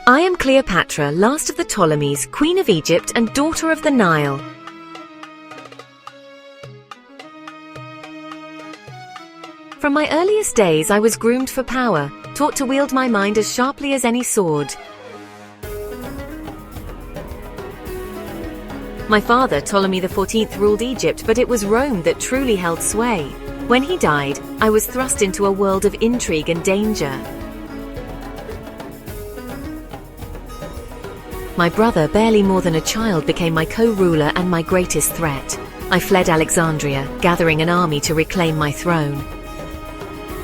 I am Cleopatra, last of the Ptolemies, Queen of Egypt and daughter of the Nile. From my earliest days I was groomed for power, taught to wield my mind as sharply as any sword. My father, Ptolemy XIV, ruled Egypt, but it was Rome that truly held sway. When he died, I was thrust into a world of intrigue and danger. My brother, barely more than a child, became my co-ruler and my greatest threat. I fled Alexandria, gathering an army to reclaim my throne.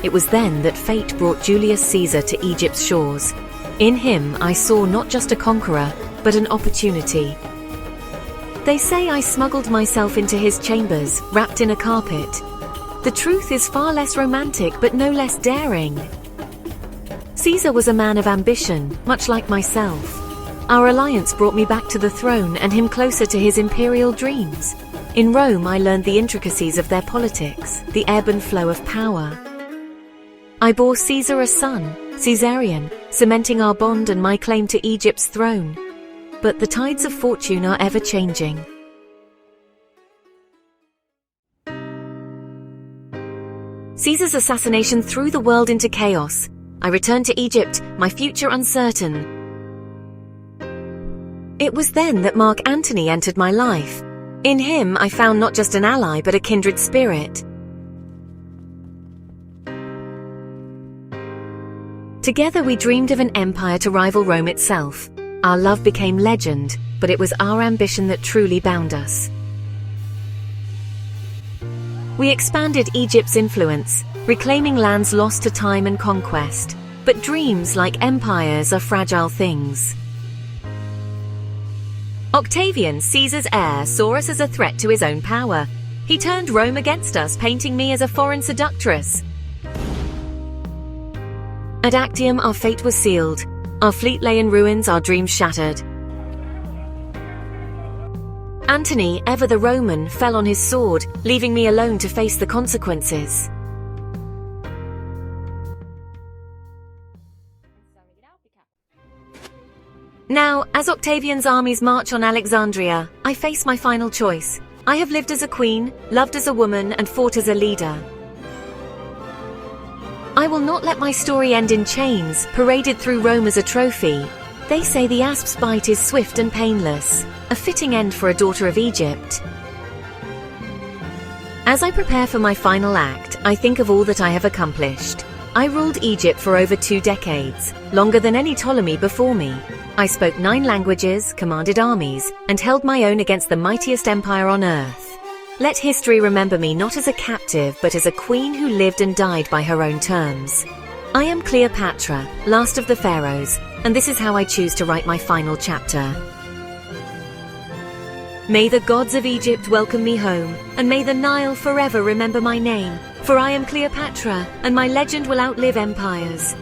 It was then that fate brought Julius Caesar to Egypt's shores. In him, I saw not just a conqueror, but an opportunity. They say I smuggled myself into his chambers, wrapped in a carpet. The truth is far less romantic, but no less daring. Caesar was a man of ambition, much like myself. Our alliance brought me back to the throne and him closer to his imperial dreams. In Rome, I learned the intricacies of their politics, the ebb and flow of power. I bore Caesar a son, Caesarion, cementing our bond and my claim to Egypt's throne. But the tides of fortune are ever changing. Caesar's assassination threw the world into chaos. I returned to Egypt, my future uncertain. It was then that Mark Antony entered my life. In him, I found not just an ally, but a kindred spirit. Together we dreamed of an empire to rival Rome itself. Our love became legend, but it was our ambition that truly bound us. We expanded Egypt's influence, reclaiming lands lost to time and conquest. But dreams, like empires, are fragile things. Octavian, Caesar's heir, saw us as a threat to his own power. He turned Rome against us, painting me as a foreign seductress. At Actium, our fate was sealed. Our fleet lay in ruins, our dreams shattered. Antony, ever the Roman, fell on his sword, leaving me alone to face the consequences. Now, as Octavian's armies march on Alexandria, I face my final choice. I have lived as a queen, loved as a woman, and fought as a leader. I will not let my story end in chains, paraded through Rome as a trophy. They say the asp's bite is swift and painless, a fitting end for a daughter of Egypt. As I prepare for my final act, I think of all that I have accomplished. I ruled Egypt for over 2 decades, longer than any Ptolemy before me. I spoke 9 languages, commanded armies, and held my own against the mightiest empire on earth. Let history remember me not as a captive, but as a queen who lived and died by her own terms. I am Cleopatra, last of the pharaohs, and this is how I choose to write my final chapter. May the gods of Egypt welcome me home, and may the Nile forever remember my name. For I am Cleopatra, and my legend will outlive empires.